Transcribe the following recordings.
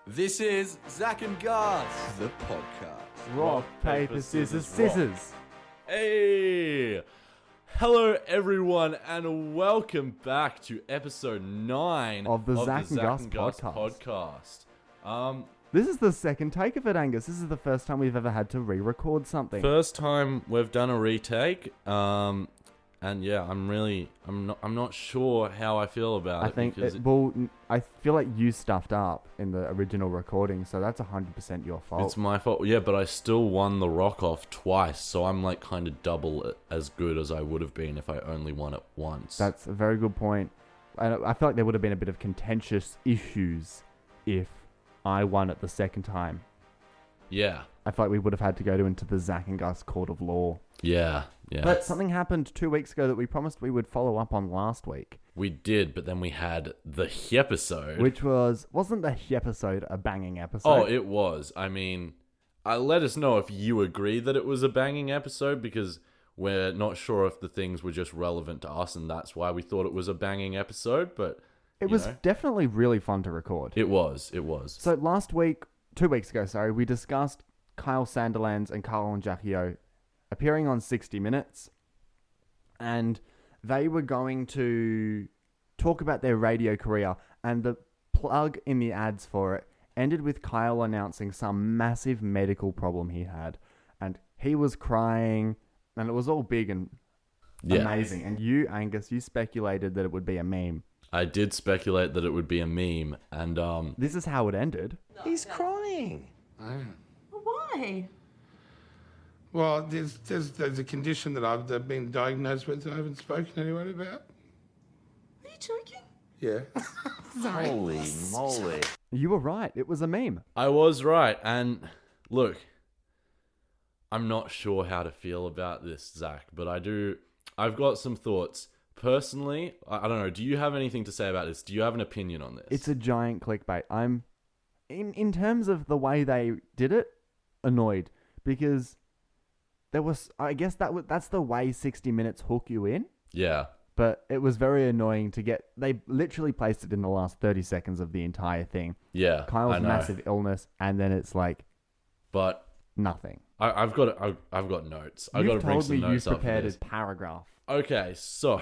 This is Zach and Gus, the podcast. Rock, paper, scissors, scissors. Hey! Hello, everyone, and welcome back to episode 9 Of the Zach and Gus podcast. This is the second take of it, Angus. This is the first time we've ever had to re-record something. First time we've done a retake, and yeah, I'm not sure how I feel about it. I feel like you stuffed up in the original recording, so that's 100% your fault. It's my fault, yeah, but I still won the rock off twice, so I'm like kind of double as good as I would have been if I only won it once. That's a very good point. I feel like there would have been a bit of contentious issues if I won it the second time. Yeah. I feel like we would have had to go into the Zach and Gus court of law. Yeah. But something happened 2 weeks ago that we promised we would follow up on last week. We did, but then we had the episode. Which wasn't the episode a banging episode? Oh, it was. I mean, let us know if you agree that it was a banging episode, because we're not sure if the things were just relevant to us, and that's why we thought it was a banging episode, but... It was definitely really fun to record. It was. So last week, 2 weeks ago, we discussed Kyle Sandilands and Carl Njahio appearing on 60 Minutes, and they were going to talk about their radio career, and the plug in the ads for it ended with Kyle announcing some massive medical problem he had, and he was crying, and it was all big and amazing. And you, Angus, you speculated that it would be a meme. I did speculate that it would be a meme, and this is how it ended. He's crying. Why? Well, there's a condition that I've been diagnosed with that I haven't spoken to anyone about. Are you joking? Yeah. Sorry. Holy moly. You were right. It was a meme. I was right. And look, I'm not sure how to feel about this, Zach, but I've got some thoughts. Personally, I don't know. Do you have anything to say about this? Do you have an opinion on this? It's a giant clickbait. I'm, in terms of the way they did it, annoyed, because there was, I guess that's the way 60 Minutes hook you in. Yeah. But it was very annoying to get. They literally placed it in the last 30 seconds of the entire thing. Yeah. Kyle's massive illness, and then it's like, but nothing. I've got notes. I've got to bring some notes up. You've prepared a paragraph. Okay, so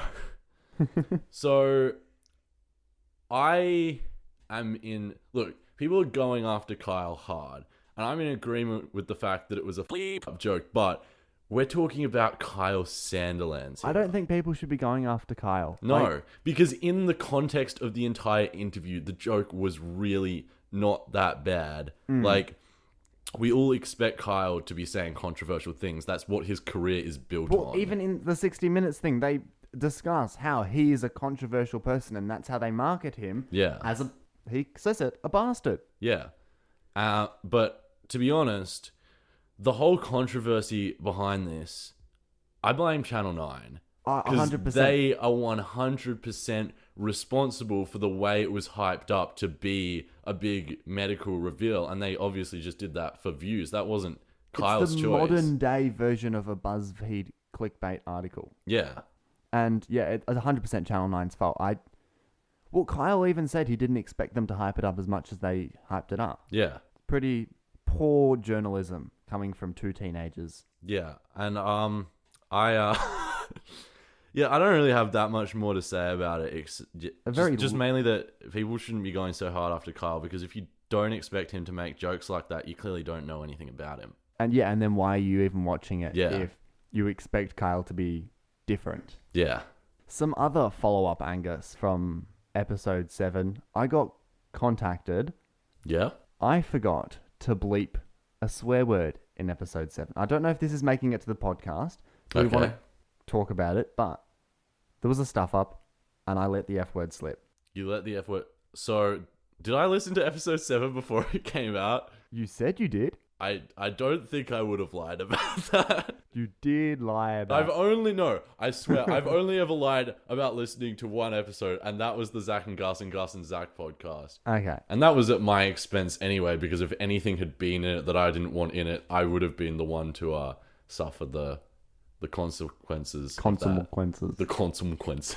I am in... Look, people are going after Kyle hard, and I'm in agreement with the fact that it was a bleep joke, but we're talking about Kyle Sandilands here. I don't think people should be going after Kyle. No, because in the context of the entire interview, the joke was really not that bad. Like... We all expect Kyle to be saying controversial things. That's what his career is built on. Even in the 60 Minutes thing, they discuss how he is a controversial person, and that's how they market him. Yeah. As he says it, a bastard. Yeah. But to be honest, the whole controversy behind this, I blame Channel 9. 100%. They are 100% responsible for the way it was hyped up to be a big medical reveal, and they obviously just did that for views. That wasn't Kyle's it's the choice. modern day version of a BuzzFeed clickbait article. Yeah. And yeah, it's 100% Channel 9's fault. Well, Kyle even said he didn't expect them to hype it up as much as they hyped it up. Yeah. Pretty poor journalism coming from two teenagers. Yeah. And yeah, I don't really have that much more to say about it. Just mainly that people shouldn't be going so hard after Kyle, because if you don't expect him to make jokes like that, you clearly don't know anything about him. And yeah, and then why are you even watching it Yeah. if you expect Kyle to be different? Yeah. Some other follow-up, Angus, from episode 7. I got contacted. Yeah? I forgot to bleep a swear word in episode 7. I don't know if this is making it to the podcast. We want to talk about it, but there was a stuff up, and I let the F word slip. You let the F word... So, did I listen to episode 7 before it came out? You said you did. I don't think I would have lied about that. You did lie about I swear, I've only ever lied about listening to one episode, and that was the Zach and Gus and Zach podcast. Okay. And that was at my expense anyway, because if anything had been in it that I didn't want in it, I would have been the one to suffer the consequences. The consequences.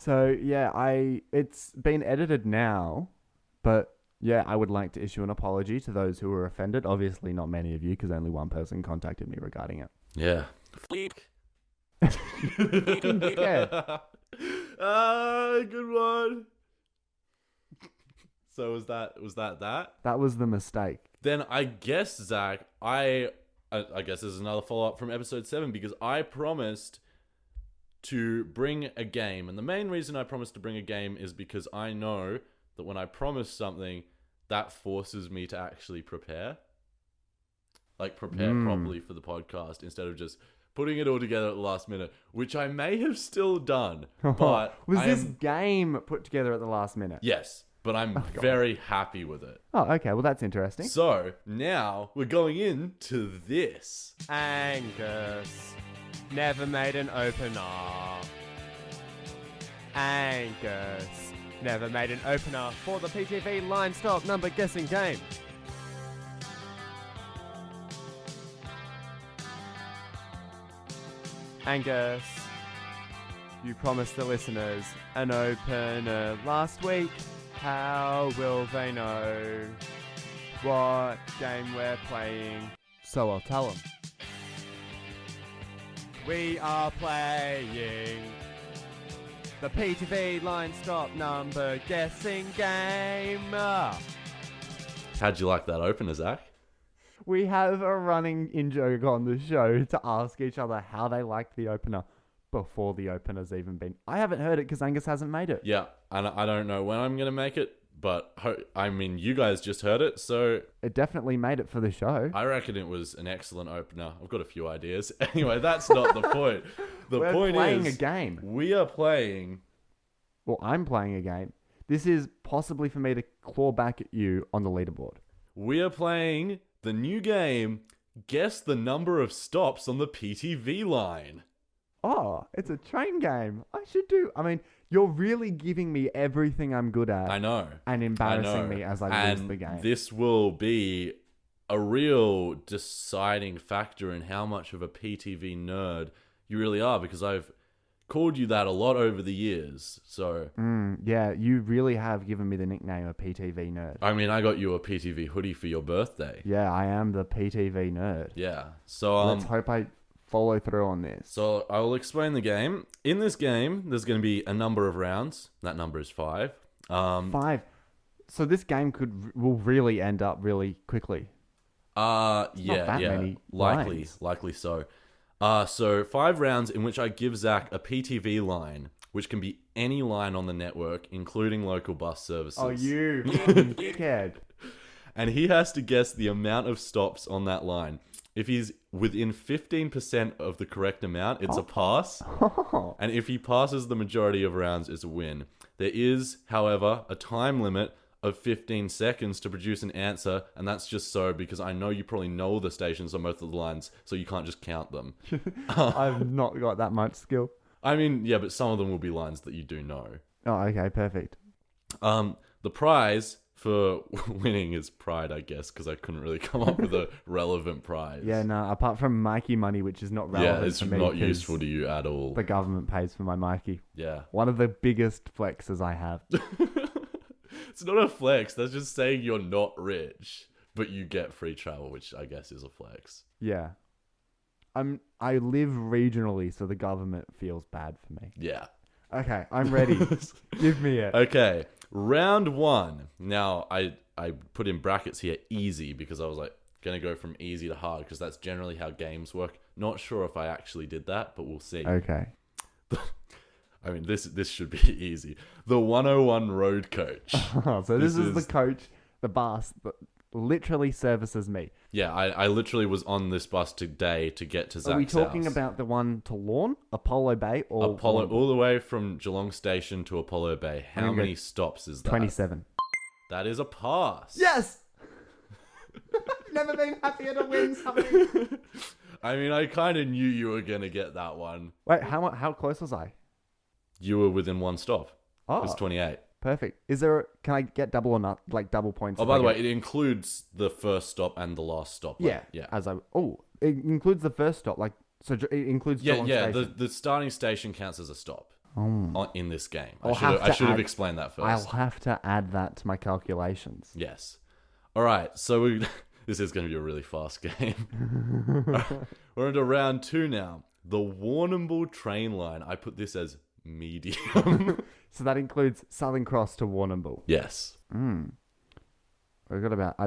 So, yeah, it's been edited now, but Yeah, I would like to issue an apology to those who were offended. Obviously, not many of you, because only one person contacted me regarding it. Yeah. Yeah. Good one. So was that? That was the mistake. Then I guess, Zach, I guess there's another follow-up from episode 7 because I promised to bring a game. And the main reason I promised to bring a game is because I know that when I promise something, that forces me to actually prepare. Like, prepare properly for the podcast instead of just putting it all together at the last minute, which I may have still done. But Was I this am- game put together at the last minute? Yes, but I'm very happy with it. Oh, okay. Well, that's interesting. So, now we're going into this. Angus never made an opener. Angus never made an opener for the PTV line stop number guessing game. Angus, you promised the listeners an opener last week. How will they know what game we're playing? So I'll tell them. We are playing the PTV line stop number guessing game. How'd you like that opener, Zach? We have a running in-joke on the show to ask each other how they liked the opener before the opener's even been. I haven't heard it because Angus hasn't made it. Yeah, and I don't know when I'm going to make it, but I mean, you guys just heard it, so It definitely made it for the show. I reckon it was an excellent opener. I've got a few ideas. Anyway, that's not the point. The We're point playing is a game. we are playing. Well, I'm playing a game. This is possibly for me to claw back at you on the leaderboard. We are playing the new game. Guess the number of stops on the PTV line. Oh, it's a train game. I mean, you're really giving me everything I'm good at. I know. And embarrassing me as I lose And the game. this will be a real deciding factor in how much of a PTV nerd you really are, because I've called you that a lot over the years. So, Yeah, you really have given me the nickname of PTV nerd. I mean, I got you a PTV hoodie for your birthday. Yeah, I am the PTV nerd. Yeah. So, Let's hope I follow through on this. So I will explain the game. In this game, there's going to be a number of rounds. That number is 5. 5. So this game will really end up really quickly. Yeah, that yeah, many likely lines. so. So 5 rounds in which I give Zach a PTV line, which can be any line on the network, including local bus services. Oh, you dickhead. And he has to guess the amount of stops on that line. If he's within 15% of the correct amount, it's a pass. And if he passes the majority of rounds, it's a win. There is, however, a time limit of 15 seconds to produce an answer, and that's just so because I know you probably know the stations on both of the lines, so you can't just count them. I've not got that much skill. I mean, yeah, but some of them will be lines that you do know. Oh, okay, perfect. The prize for winning is pride, I guess, because I couldn't really come up with a relevant prize. Yeah, no, apart from Mikey money, which is not relevant Yeah, it's to me not 'cause useful to you at all. the government pays for my Mikey. Yeah. One of the biggest flexes I have. It's not a flex. That's just saying you're not rich, but you get free travel, which I guess is a flex. Yeah. I live regionally, so the government feels bad for me. Yeah. Okay, I'm ready. Give me it. Okay. Round 1. Now, I put in brackets here easy because I was like, going to go from easy to hard because that's generally how games work. Not sure if I actually did that, but we'll see. Okay. I mean, this should be easy. The 101 Road Coach. So this is the coach, the bus that literally services me. Yeah, I literally was on this bus today to get to Zach's Are we talking house. about the one to Lawn, Apollo Bay, or Apollo, all the way from Geelong Station to Apollo Bay? How gonna go many stops is that? 27? That is a pass. Yes! Never been happier to win something. I mean, I kind of knew you were going to get that one. Wait, how close was I? You were within one stop. Oh, It was 28. perfect. Can I get double or not? Like double points? Oh, if by I the way, get- it includes the first stop and the last stop. yeah, Yeah. it includes the first stop. Like, so it includes Yeah, Geelong yeah. Station. The starting station counts as a stop. in this game. I'll I have to should have add- explained that first. I'll have to add that to my calculations. Yes. All right. So this is going to be a really fast game. We're into round 2 now. The Warrnambool train line. I put this as medium. So that includes Southern Cross to Warrnambool. Yes. I'd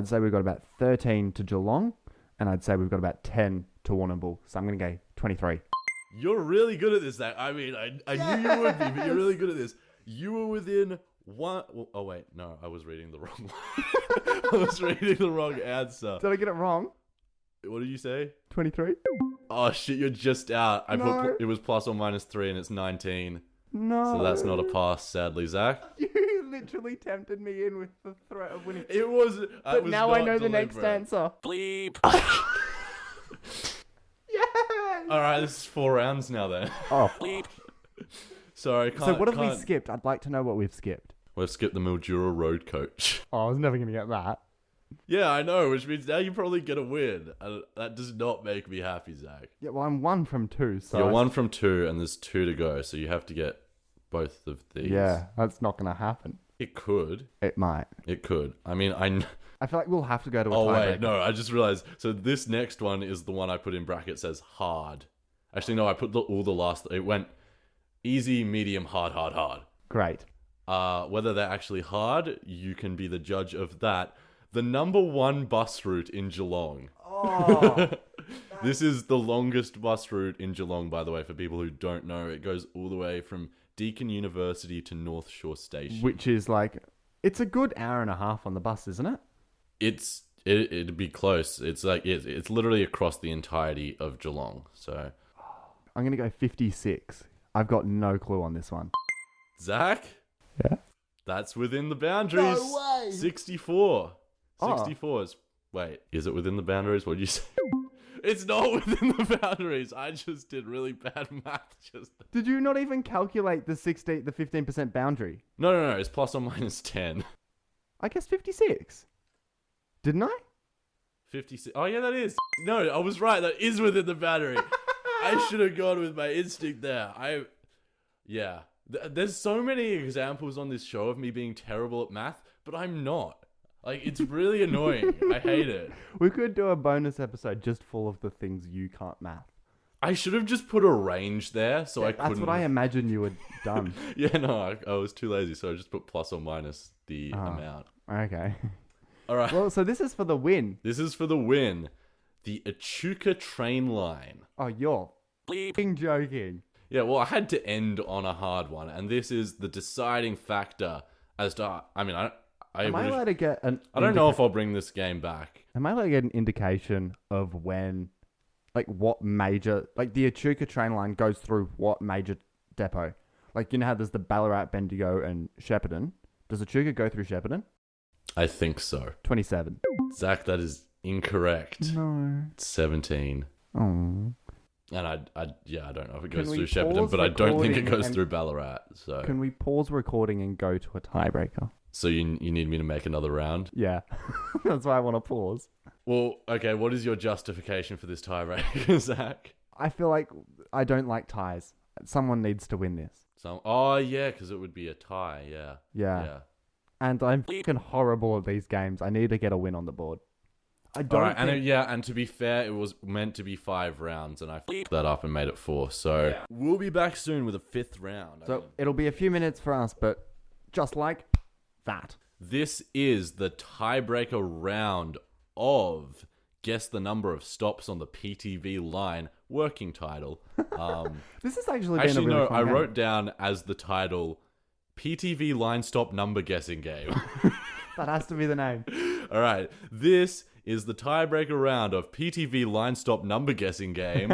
say we've got about 13 to Geelong, and I'd say we've got about 10 to Warrnambool. So I'm going to go 23. You're really good at this, Zach. I mean, I knew you would be, but you're really good at this. You were within one... Oh, wait. No, I was reading the wrong one. I was reading the wrong answer. Did I get it wrong? What did you say? 23? Oh, shit, you're just out. I No. put it was plus or minus 3, and it's 19. No. So that's not a pass, sadly, Zach. You literally tempted me in with the threat of winning. It was... But now I know the next answer. Bleep. Yes! All right, this is 4 rounds now, then. Oh. Bleep. Sorry, So what have we skipped? I'd like to know what we've skipped. We've skipped the Mildura Road Coach. Oh, I was never going to get that. Yeah, I know, which means now you probably get a win. That does not make me happy, Zach. Yeah, well, I'm 1 from 2, so... You're 1 from 2, and there's 2 to go, so you have to get both of these. Yeah, that's not going to happen. It could. It might. It could. I mean, I feel like we'll have to go to a Oh, tiebreaker. wait, no, I just realized. So this next one is the one I put in brackets says hard. Actually, no, I put all the last... It went easy, medium, hard, hard, hard. Great. Whether they're actually hard, you can be the judge of that. The number 1 bus route in Geelong. Oh. This is the longest bus route in Geelong, by the way, for people who don't know. It goes all the way from Deakin University to North Shore Station. Which is like... It's a good hour and a half on the bus, isn't it? It'd be close. It's like it's literally across the entirety of Geelong. So, I'm going to go 56. I've got no clue on this one. Zach, Yeah? that's within the boundaries. No way! 64. Oh. 64 is... Wait, is it within the boundaries? What did you say? It's not within the boundaries. I just did really bad math just... Did you not even calculate the 15% boundary? No. It's plus or minus 10. I guess 56. Didn't I? 56. Oh, yeah, that is. No, I was right. That is within the boundary. I should have gone with my instinct there. Yeah. There's so many examples on this show of me being terrible at math, but I'm not. Like, it's really annoying. I hate it. We could do a bonus episode just full of the things you can't math. I should have just put a range there so I couldn't... That's what I imagine you had done. Yeah, no, I was too lazy, so I just put plus or minus the amount. Okay. All right. Well, so this is for the win. This is for the win. The Echuca train line. Oh, you're Bleep. joking. Yeah, well, I had to end on a hard one, and this is the deciding factor as to... I mean, Am I allowed to get an... I don't know if I'll bring this game back. Am I allowed to get an indication of when... Like, what major... Like, the Echuca train line goes through what major depot? Like, you know how there's the Ballarat, Bendigo, and Shepparton? Does Echuca go through Shepparton? I think so. 27. Zach, that is incorrect. No. It's 17. Oh. And I don't know if it goes Can we through Shepparton, pause but I don't think it recording goes and- through Ballarat. So, Can we pause recording and go to a tiebreaker? so you need me to make another round? Yeah. That's why I want to pause. Well, okay. What is your justification for this tiebreaker, Zach? I feel like I don't like ties. Someone needs to win this. Oh yeah, because it would be a tie. Yeah. Yeah. And I'm fucking horrible at these games. I need to get a win on the board. I don't All right, think... and to be fair, it was meant to be 5 rounds, and I fucked that up and made it 4. So we'll be back soon with a 5th round. So it'll be a few minutes for us, but just like that. This is the tiebreaker round of Guess the Number of Stops on the PTV Line, working title. This has actually been Actually, a really no, fun I game. wrote down as the title PTV Line Stop Number Guessing Game. That has to be the name. All right, this is the tiebreaker round of PTV Line Stop Number Guessing Game,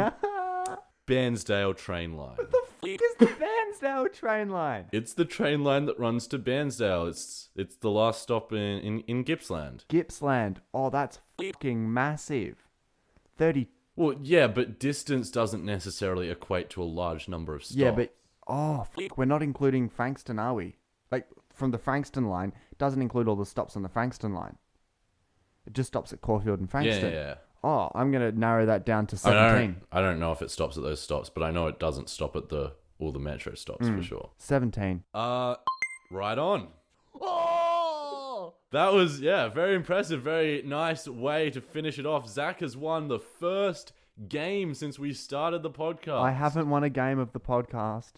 Bairnsdale Train Line. Is the Bairnsdale train line? It's the train line that runs to Bairnsdale. It's the last stop in Gippsland. Gippsland. Oh, that's fucking massive. 30. Well, yeah, but distance doesn't necessarily equate to a large number of stops. Yeah, but we're not including Frankston, are we? Like from the Frankston line doesn't include all the stops on the Frankston line. It just stops at Caulfield and Frankston. yeah. Oh, I'm gonna narrow that down to 17. I don't know if it stops at those stops, but I know it doesn't stop at the all the metro stops for sure. 17. Right on. That was, very impressive. Very nice way to finish it off. Zach has won the first game since we started the podcast. I haven't won a game of the podcast.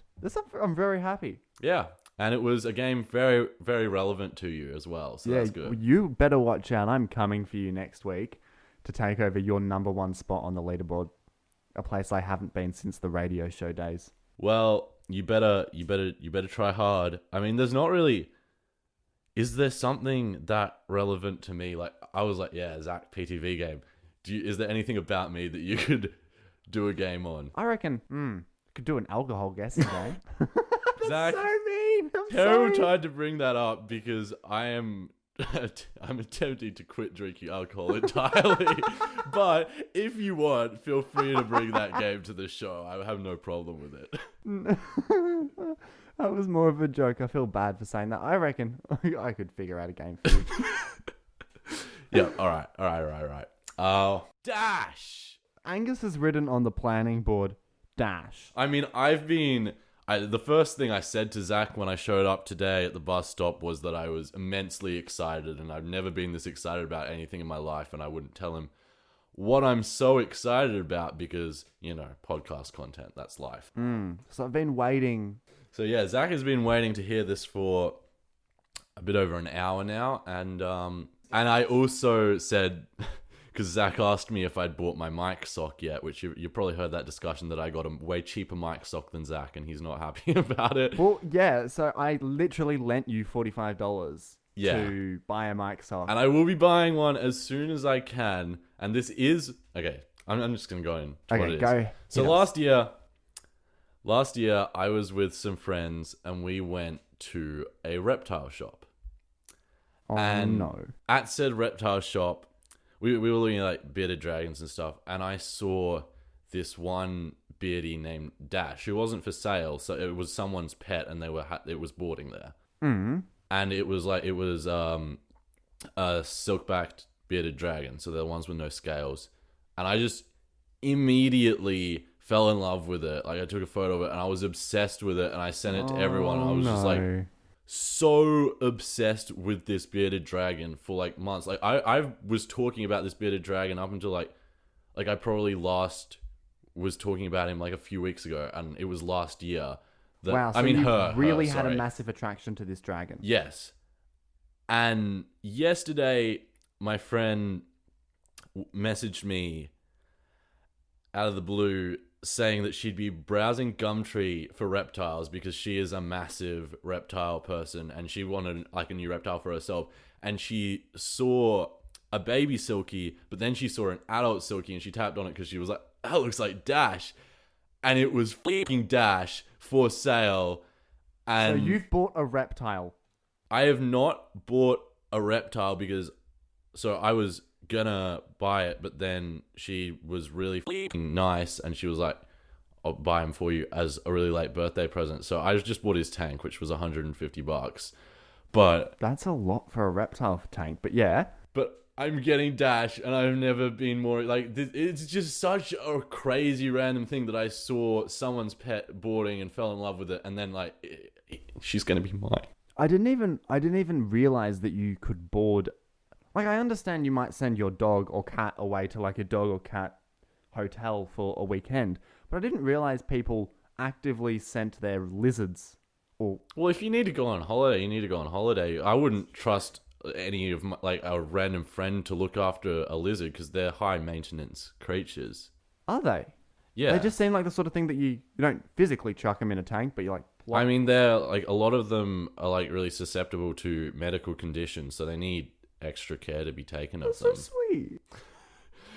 I'm very happy. Yeah. And it was a game very, very relevant to you as well. So that's good. You better watch out. I'm coming for you next week to take over your number one spot on the leaderboard. A place I haven't been since the radio show days. Well, you better try hard. I mean, there's not really. Is there something that relevant to me? Like, I was like, yeah, Zach, PTV game. Is there anything about me that you could do a game on? I reckon, could do an alcohol guessing game. Zach, So mean. I'm terrible sorry. time to bring that up because I'm attempting to quit drinking alcohol entirely. But if you want, feel free to bring that game to the show. I have no problem with it. That was more of a joke. I feel bad for saying that. I reckon I could figure out a game for you. Yeah, all right. Dash! Angus has written on the planning board, Dash. I mean, the first thing I said to Zach when I showed up today at the bus stop was that I was immensely excited, and I've never been this excited about anything in my life, and I wouldn't tell him what I'm so excited about because, podcast content, that's life. So I've been waiting. So yeah, Zach has been waiting to hear this for a bit over an hour now, and I also said, because Zach asked me if I'd bought my mic sock yet, which you probably heard that discussion that I got a way cheaper mic sock than Zach, and he's not happy about it. Well, yeah, so I literally lent you $45 to buy a mic sock. And I will be buying one as soon as I can. And this is okay. I'm just gonna go in. What it is. Go. So Yes. last year I was with some friends and we went to a reptile shop. Oh, And no. at said reptile shop, we were looking at like bearded dragons and stuff, and I saw this one beardy named Dash who wasn't for sale, so it was someone's pet, and it was boarding there. And it was a silk-backed bearded dragon, so they're the ones with no scales. And I just immediately fell in love with it. Like, I took a photo of it, and I was obsessed with it, and I sent it to everyone. I was just like, so obsessed with this bearded dragon for like months. Like, I was talking about this bearded dragon up until like I probably last was talking about him like a few weeks ago, and it was last year. Wow, so you really had a massive attraction to this dragon. Yes. And yesterday, my friend messaged me out of the blue saying that she'd be browsing Gumtree for reptiles because she is a massive reptile person and she wanted like a new reptile for herself. And she saw a baby Silky, but then she saw an adult Silky and she tapped on it because she was like, that looks like Dash. And it was freaking Dash for sale. And So you've bought a reptile. I have not bought a reptile because I was gonna buy it, but then she was really freaking nice and she was like, I'll buy him for you as a really late birthday present. So I just bought his tank, which was $150. But That's a lot for a reptile tank, but yeah. But I'm getting Dash, and I've never been more like. It's just such a crazy random thing that I saw someone's pet boarding and fell in love with it, and then like, she's gonna be mine. I didn't even realize that you could board. Like, I understand you might send your dog or cat away to like a dog or cat hotel for a weekend, but I didn't realize people actively sent their lizards. Or Well, if you need to go on holiday, you need to go on holiday. I wouldn't trust any of my, like a random friend to look after a lizard because they're high maintenance creatures. are they? Yeah, They just seem like the sort of thing that you don't physically chuck them in a tank, but you're like, I mean, they're like a lot of them are like really susceptible to medical conditions, so they need extra care to be taken of that's them. so sweet.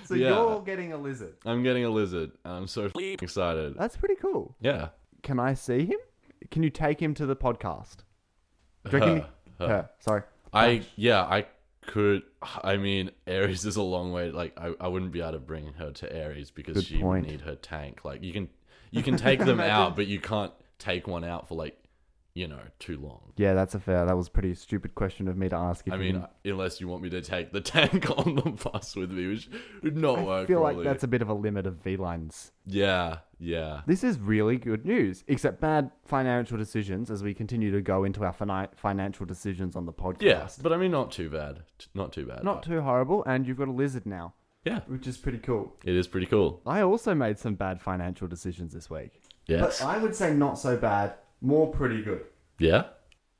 So Yeah. you're getting a lizard. I'm getting a lizard, and I'm so excited. That's pretty cool. Yeah. Can I see him? Can you take him to the podcast? Do you reckon Her. Sorry. I could. I mean, Aries is a long way. Like, I wouldn't be able to bring her to Aries because Good she point. would need her tank. Like, you can take them out, but you can't take one out for like, too long. Yeah, that was a pretty stupid question of me to ask. If I you mean, didn't- unless you want me to take the tank on the bus with me, which would not work. I feel like probably. that's a bit of a limit of V-lines. Yeah. Yeah. This is really good news, except bad financial decisions as we continue to go into our financial decisions on the podcast. Yeah, but I mean, not too bad. Not too bad. Not too horrible, and you've got a lizard now, Yeah, which is pretty cool. it is pretty cool. I also made some bad financial decisions this week. Yes. But I would say not so bad, more pretty good. Yeah?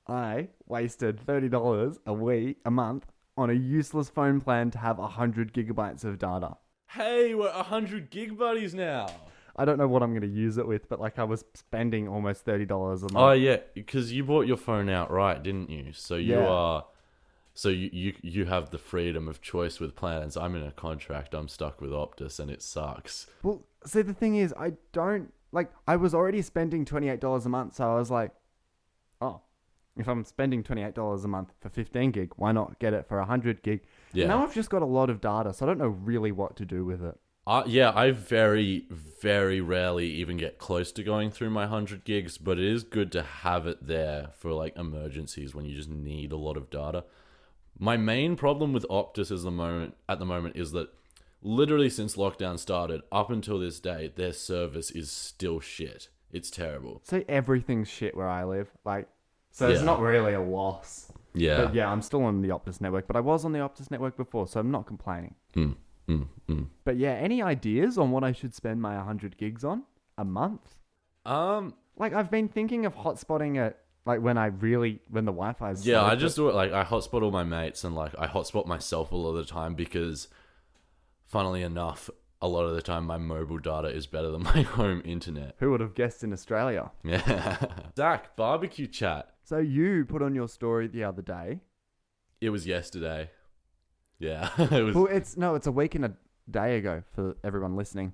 I wasted $30 a month on a useless phone plan to have 100 gigabytes of data. Hey, we're 100 gig buddies now. I don't know what I'm going to use it with, but like I was spending almost $30 a month. Oh, yeah, because you bought your phone outright, didn't you? So you Yeah. are... So you have the freedom of choice with plans. I'm in a contract. I'm stuck with Optus, and it sucks. Well, see, the thing is, I don't... Like, I was already spending $28 a month, so I was like, oh, if I'm spending $28 a month for 15 gig, why not get it for 100 gig? Yeah. Now I've just got a lot of data, so I don't know really what to do with it. Yeah, I very, very rarely even get close to going through my 100 gigs, but it is good to have it there for like emergencies when you just need a lot of data. My main problem with Optus at the moment is that literally since lockdown started up until this day, their service is still shit. It's terrible. So everything's shit where I live. Like, so it's Yeah. not really a loss. Yeah. But yeah, I'm still on the Optus network, but I was on the Optus network before, so I'm not complaining. But yeah, any ideas on what I should spend my 100 gigs on a month? Like, I've been thinking of hotspotting it, like when the Wi-Fi is Yeah, slow, I but- just do it like I hotspot all my mates and like I hotspot myself a lot of the time because, funnily enough, a lot of the time my mobile data is better than my home internet. Who would have guessed in Australia? Yeah. Zach, barbecue chat. So you put on your story the other day. It was yesterday. Yeah. It was. Well, it's a week and a day ago for everyone listening.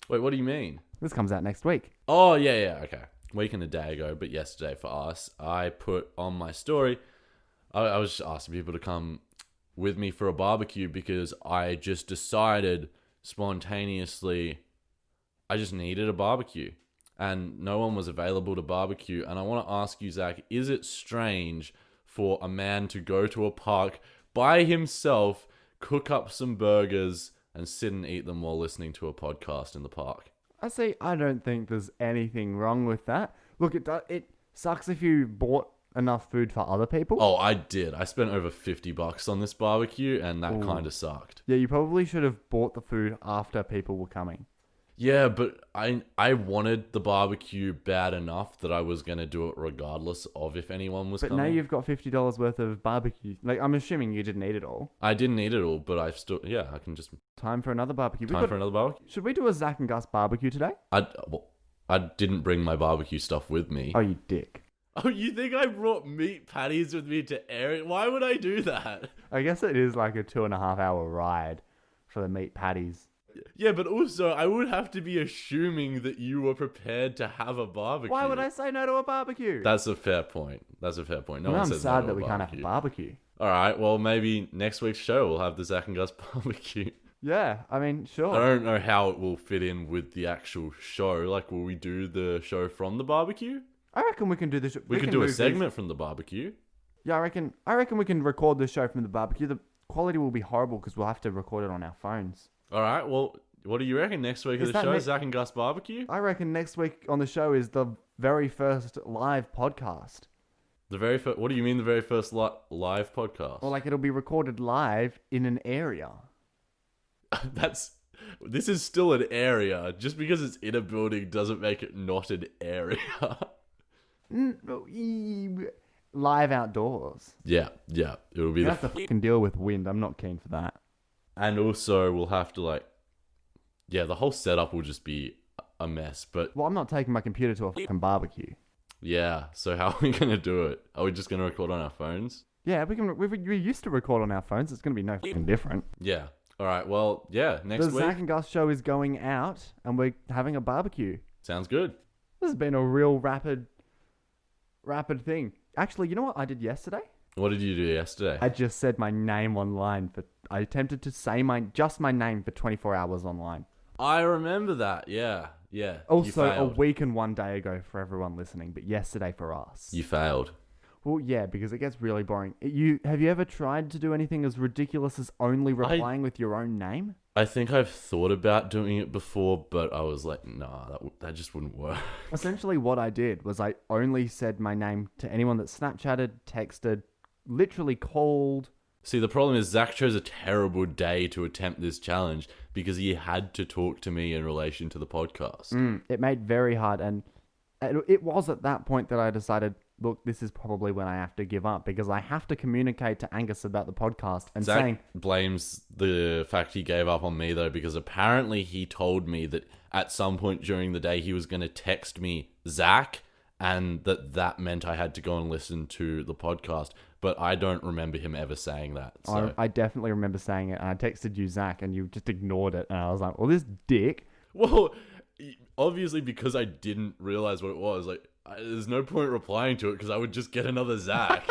Wait, what do you mean? This comes out next week. Oh, yeah, okay. Week and a day ago, but yesterday for us, I put on my story, I was just asking people to come with me for a barbecue because I just decided spontaneously I just needed a barbecue and no one was available to barbecue. And I want to ask you, Zach, is it strange for a man to go to a park by himself, cook up some burgers and sit and eat them while listening to a podcast in the park? I don't think there's anything wrong with that. Look, it sucks if you bought enough food for other people. Oh, I did. I spent over $50 on this barbecue, and that kind of sucked. Yeah, you probably should have bought the food after people were coming. Yeah, but I wanted the barbecue bad enough that I was going to do it regardless of if anyone was But coming. now you've got $50 worth of barbecue. Like, I'm assuming you didn't eat it all. I didn't eat it all, but I still... Yeah, I can just... Time for another barbecue. Time for another barbecue? Should we do a Zach and Gus barbecue today? I didn't bring my barbecue stuff with me. Oh, you dick. Oh, you think I brought meat patties with me to air it? Why would I do that? I guess it is like a 2.5 hour ride for the meat patties. Yeah, but also I would have to be assuming that you were prepared to have a barbecue. Why would I say no to a barbecue? That's a fair point. No Well, one I'm says no sad to that a we can't have a barbecue. All right, well, maybe next week's show we'll have the Zach and Gus barbecue. Yeah, I mean, sure. I don't know how it will fit in with the actual show. Like, will we do the show from the barbecue? I reckon we can do this. We could do a segment from the barbecue. Yeah, I reckon we can record the show from the barbecue. The quality will be horrible because we'll have to record it on our phones. All right, well, what do you reckon next week of Is the that show? ne- Zach and Gus barbecue? I reckon next week on the show is the very first live podcast. The very first. What do you mean the very first live podcast? Or like it'll be recorded live in an area. This is still an area. Just because it's in a building doesn't make it not an area. Live outdoors. Yeah. It'll be You the have to fucking deal with wind. I'm not keen for that. And also, we'll have to the whole setup will just be a mess. But Well, I'm not taking my computer to a fucking barbecue. yeah, so how are we gonna do it? Are we just gonna record on our phones? Yeah, we used to record on our phones. It's going to be no fucking different. Yeah. All right. Well, yeah. Next The week Zach and Gus show is going out, and we're having a barbecue. sounds good. This has been a real rapid thing. Actually, you know what I did yesterday? What did you do yesterday? I just said my name online I attempted to say my name for 24 hours online. I remember that. Yeah. You Also, a failed. week and 1 day ago for everyone listening, but yesterday for us. You failed. Well, yeah, because it gets really boring. Have you ever tried to do anything as ridiculous as only replying with your own name? I think I've thought about doing it before, but I was like, nah, that just wouldn't work. Essentially, what I did was I only said my name to anyone that Snapchatted, texted, literally called. See, the problem is Zach chose a terrible day to attempt this challenge because he had to talk to me in relation to the podcast. It made very hard, and it was at that point that I decided, look, this is probably when I have to give up because I have to communicate to Angus about the podcast and Zach saying, blames the fact he gave up on me though because apparently he told me that at some point during the day he was going to text me Zach and that meant I had to go and listen to the podcast. But I don't remember him ever saying that. So. I definitely remember saying it, and I texted you, Zach, and you just ignored it. And I was like, well, this dick. Well, obviously because I didn't realize what it was. Like, there's no point replying to it because I would just get another Zach.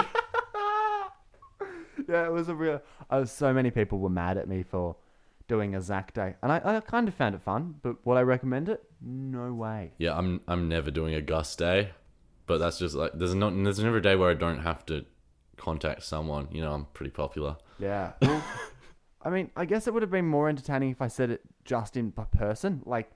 Yeah, it was a real... so many people were mad at me for doing a Zach day. And I kind of found it fun, but would I recommend it? No way. Yeah, I'm never doing a Gus day. But that's just like, there's never a day where I don't have to contact someone. You know, I'm pretty popular. Yeah. Well, I mean, I guess it would have been more entertaining if I said it just in person. Like,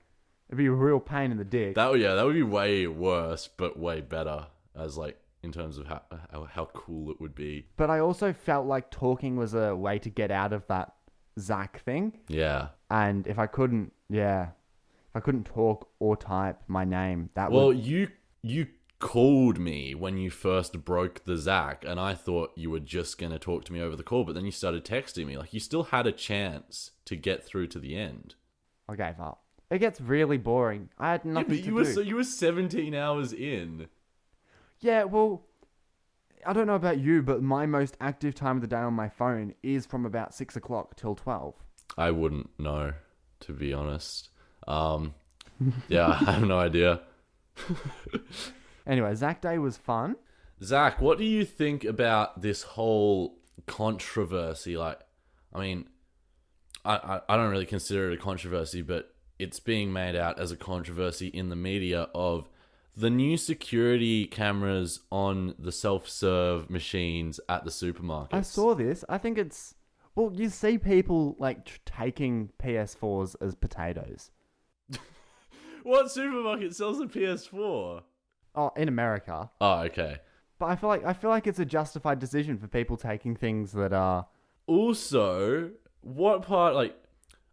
it'd be a real pain in the dick. That would be way worse, but way better as like in terms of how cool it would be. But I also felt like talking was a way to get out of that Zach thing. Yeah. And if I couldn't talk or type my name, that Well, would... you called me when you first broke the Zach, and I thought you were just going to talk to me over the call, but then you started texting me. Like, you still had a chance to get through to the end. I gave up. It gets really boring. I had nothing to do. You were 17 hours in. Yeah, well, I don't know about you, but my most active time of the day on my phone is from about 6 o'clock till 12. I wouldn't know, to be honest. Yeah, I have no idea. Anyway, Zach Day was fun. Zach, what do you think about this whole controversy? Like, I mean, I don't really consider it a controversy, but it's being made out as a controversy in the media of the new security cameras on the self-serve machines at the supermarkets. I saw this. I think it's... Well, you see people, like, taking PS4s as potatoes. What supermarket sells a PS4? Oh, in America. Oh, okay. But I feel like it's a justified decision for people taking things that are... Also, what part, like,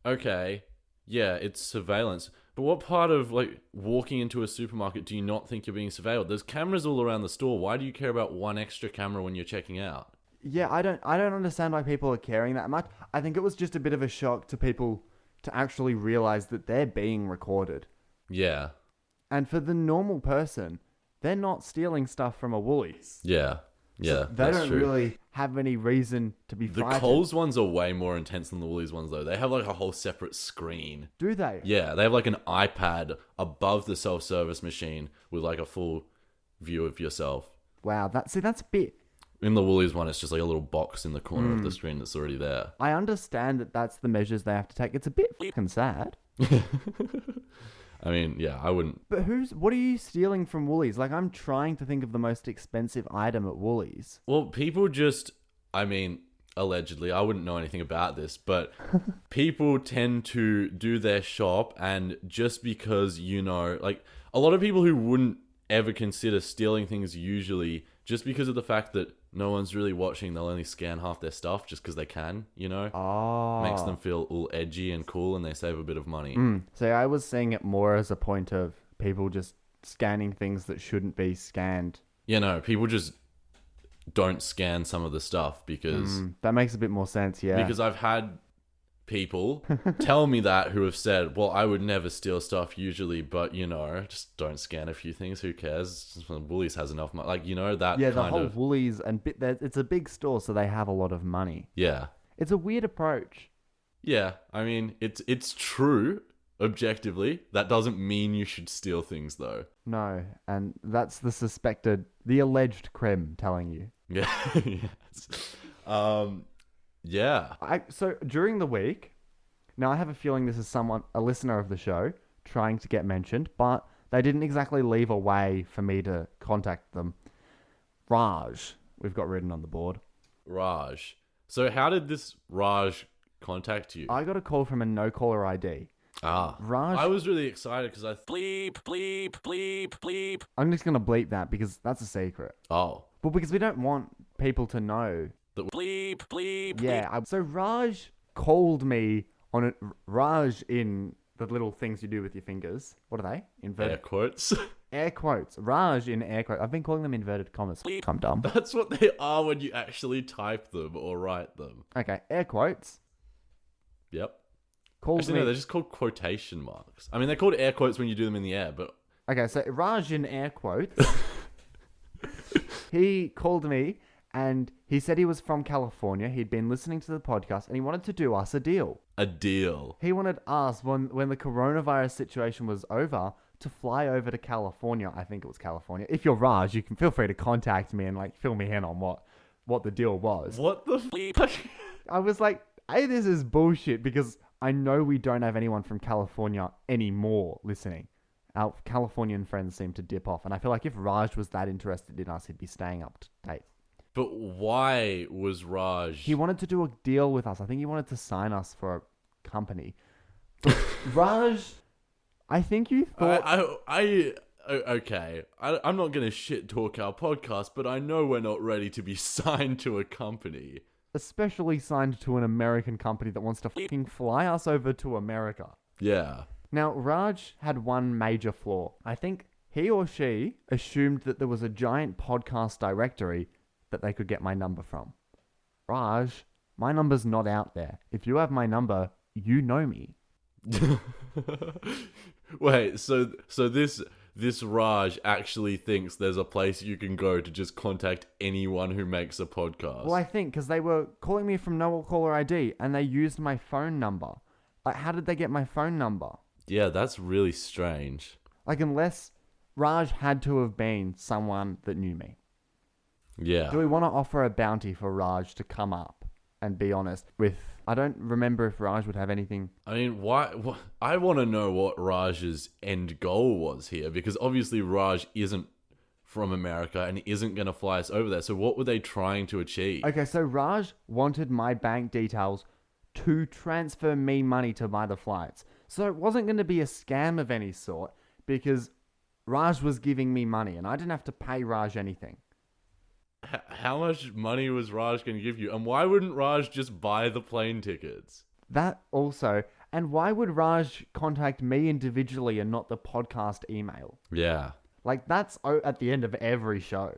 okay, yeah, it's surveillance, but what part of, like, walking into a supermarket do you not think you're being surveilled? There's cameras all around the store. Why do you care about one extra camera when you're checking out? Yeah, I don't understand why people are caring that much. I think it was just a bit of a shock to people to actually realize that they're being recorded. Yeah. And for the normal person, they're not stealing stuff from a Woolies. Yeah. Yeah, They that's don't true. really have any reason to be The frightened. Coles ones are way more intense than the Woolies ones, though. They have, like, a whole separate screen. Do they? Yeah, they have, like, an iPad above the self-service machine with, like, a full view of yourself. Wow, that's a bit... In the Woolies one, it's just, like, a little box in the corner of the screen that's already there. I understand that that's the measures they have to take. It's a bit fucking sad. I mean, yeah, I wouldn't... But what are you stealing from Woolies? Like, I'm trying to think of the most expensive item at Woolies. Well, people just... I mean, allegedly, I wouldn't know anything about this, but people tend to do their shop, and just because, you know... Like, a lot of people who wouldn't ever consider stealing things usually, just because of the fact that no one's really watching, they'll only scan half their stuff just because they can, you know? Oh. Makes them feel all edgy and cool, and they save a bit of money. So I was seeing it more as a point of people just scanning things that shouldn't be scanned. You know, people just don't scan some of the stuff because... That makes a bit more sense, yeah. Because I've had people tell me that who have said, well, I would never steal stuff usually, but, you know, just don't scan a few things. Who cares? Woolies has enough money. Like, you know, that yeah, the kind whole of... Woolies and it's a big store, so they have a lot of money. Yeah. It's a weird approach. Yeah. I mean, it's true, objectively. That doesn't mean you should steal things, though. No, and that's the alleged creme telling you. Yeah. Yes. Yeah. So during the week, now I have a feeling this is a listener of the show, trying to get mentioned, but they didn't exactly leave a way for me to contact them. Raj, we've got written on the board. Raj. So how did this Raj contact you? I got a call from a no-caller ID. Raj... I was really excited because I... I'm just going to bleep that because that's a secret. Oh. But because we don't want people to know. Yeah, so Raj called me on a... Raj in the little things you do with your fingers. What are they? Inverted... Air quotes. Air quotes. Raj in air quotes. I've been calling them inverted commas. I'm dumb. That's what they are when you actually type them or write them. Okay, air quotes. Yep. Called Actually, me... no, they're just called quotation marks. I mean, they're called air quotes when you do them in the air, but... Okay, so Raj in air quotes. He called me and he said he was from California. He'd been listening to the podcast and he wanted to do us a deal. A deal. He wanted us, when the coronavirus situation was over, to fly over to California. I think it was California. If you're Raj, you can feel free to contact me and like fill me in on what the deal was. What the fuck? I was like, hey, this is bullshit because I know we don't have anyone from California anymore listening. Our Californian friends seem to dip off. And I feel like if Raj was that interested in us, he'd be staying up to date. But why was Raj... He wanted to do a deal with us. I think he wanted to sign us for a company. But Raj, I think you thought... Okay, I'm not going to shit talk our podcast, but I know we're not ready to be signed to a company. Especially signed to an American company that wants to fucking fly us over to America. Yeah. Now, Raj had one major flaw. I think he or she assumed that there was a giant podcast directory that they could get my number from. Raj, my number's not out there. If you have my number, you know me. Wait, so this Raj actually thinks there's a place you can go to just contact anyone who makes a podcast? Well, I think because they were calling me from no caller ID and they used my phone number. Like, how did they get my phone number? Yeah, that's really strange. Like, unless Raj had to have been someone that knew me. Yeah. Do we want to offer a bounty for Raj to come up and be honest with... I don't remember if Raj would have anything... I mean, why I want to know what Raj's end goal was here, because obviously Raj isn't from America and isn't going to fly us over there. So what were they trying to achieve? Okay, so Raj wanted my bank details to transfer me money to buy the flights. So it wasn't going to be a scam of any sort because Raj was giving me money and I didn't have to pay Raj anything. How much money was Raj going to give you? And why wouldn't Raj just buy the plane tickets? That also. And why would Raj contact me individually and not the podcast email? Yeah. Like, that's at the end of every show.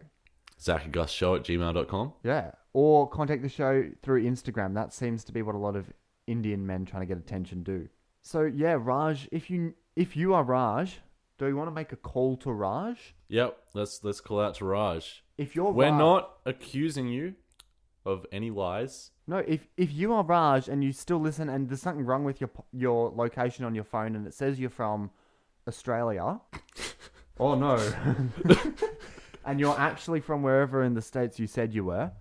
ZachAndGusShow@gmail.com. Yeah. Or contact the show through Instagram. That seems to be what a lot of Indian men trying to get attention do. So, yeah, Raj, if you are Raj, do you want to make a call to Raj? Yep, let's call out to Raj. If you're We're Raj, not accusing you of any lies. No, if you are Raj and you still listen and there's something wrong with your location on your phone and it says you're from Australia. Oh no. And you're actually from wherever in the States you said you were,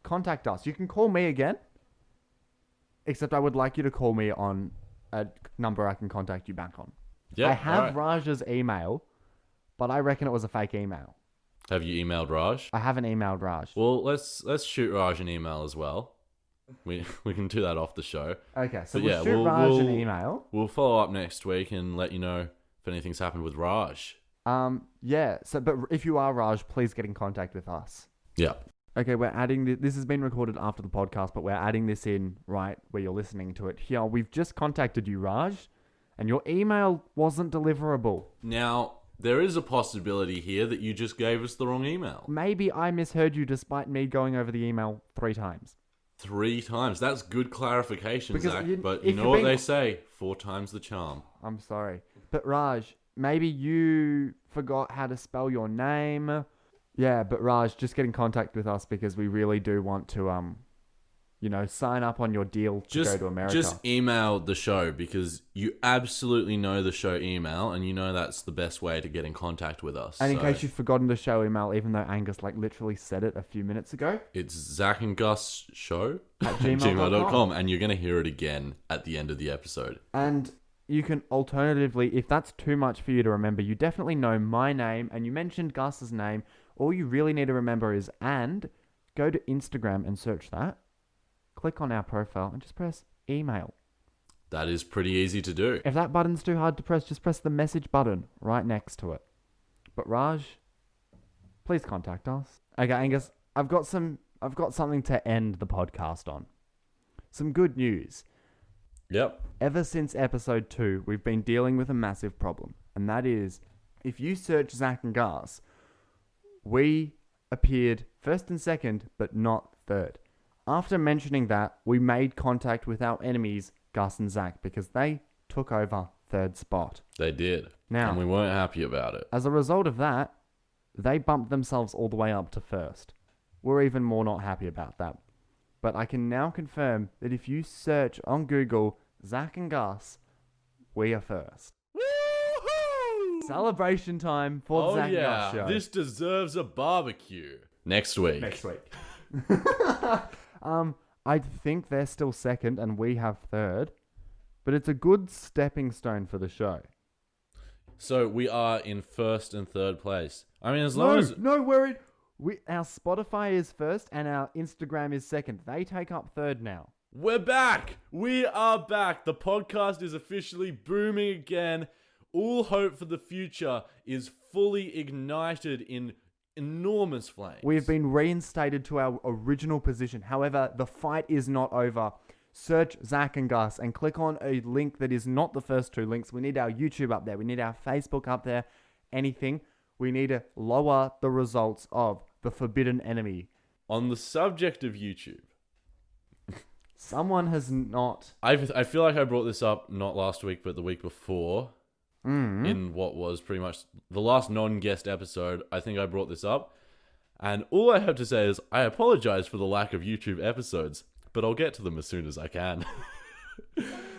contact us. You can call me again. Except I would like you to call me on a number I can contact you back on. Yeah, I have alright. Raj's email, but I reckon it was a fake email. Have you emailed Raj? I haven't emailed Raj. Well, let's shoot Raj an email as well. We can do that off the show. Okay, so But we'll yeah, shoot Raj an email. We'll follow up next week and let you know if anything's happened with Raj. Yeah. So, but if you are Raj, please get in contact with us. Yeah. Okay, we're adding this has been recorded after the podcast, but we're adding this in right where you're listening to it. Here, we've just contacted you, Raj, and your email wasn't deliverable. Now, there is a possibility here that you just gave us the wrong email. Maybe I misheard you despite me going over the email 3 times. 3 times. That's good clarification, Because Zach. you- But if you know you're what being- they say? 4 times the charm. I'm sorry. But Raj, maybe you forgot how to spell your name. Yeah, but Raj, just get in contact with us because we really do want to, sign up on your deal to go to America. Just email the show because you absolutely know the show email and you know that's the best way to get in contact with us. And in So case you've forgotten the show email, even though Angus literally said it a few minutes ago, it's Zach and Gus show at gmail.com. and you're going to hear it again at the end of the episode. And you can alternatively, if that's too much for you to remember, you definitely know my name and you mentioned Gus's name. All you really need to remember is go to Instagram and search that. Click on our profile and just press email. That is pretty easy to do. If that button's too hard to press, just press the message button right next to it. But Raj, please contact us. Okay, Angus, I've got something to end the podcast on. Some good news. Yep. Ever since episode 2, we've been dealing with a massive problem. And that is, if you search Zach and Gus, we appeared first and second, but not third. After mentioning that, we made contact with our enemies, Gus and Zach, because they took over third spot. They did. Now, and we weren't happy about it. as a result of that, they bumped themselves all the way up to first. We're even more not happy about that. But I can now confirm that if you search on Google Zach and Gus, we are first. Woohoo! Celebration time for the Zach and Gus show. This deserves a barbecue. Next week. week. I think they're still second and we have third, but it's a good stepping stone for the show. So we are in first and third place. I mean, as long as... Our Spotify is first and our Instagram is second. They take up third now. We're back! We are back! The podcast is officially booming again. All hope for the future is fully ignited in enormous flames. We have been reinstated to our original position. However, the fight is not over. Search Zach and Gus and click on a link that is not the first two links. We need our YouTube up there. We need our Facebook up there. Anything. We need to lower the results of the Forbidden Enemy. On the subject of YouTube, Someone has not... I feel like I brought this up not last week, but the week before. In what was pretty much the last non-guest episode. I think I brought this up. And all I have to say is I apologize for the lack of YouTube episodes, but I'll get to them as soon as I can.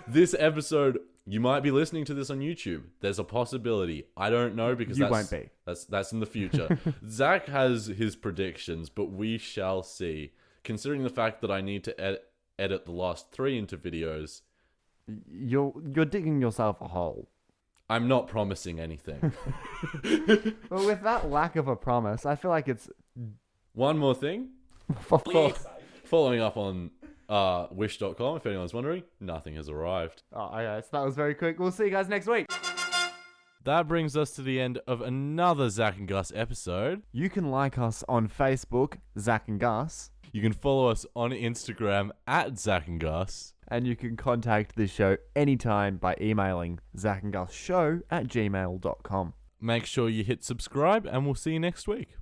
This episode, you might be listening to this on YouTube. There's a possibility. I don't know because You won't be. That's in the future. Zach has his predictions, but we shall see. Considering the fact that I need to edit the last 3 into videos, You're digging yourself a hole. I'm not promising anything. Well, with that lack of a promise, I feel like it's... One more thing. Following up on wish.com, if anyone's wondering, nothing has arrived. Oh, okay, so that was very quick. We'll see you guys next week. That brings us to the end of another Zach and Gus episode. You can like us on Facebook, Zach and Gus. You can follow us on Instagram at Zach and Gus. And you can contact this show anytime by emailing zachandgusshow@gmail.com. Make sure you hit subscribe, and we'll see you next week.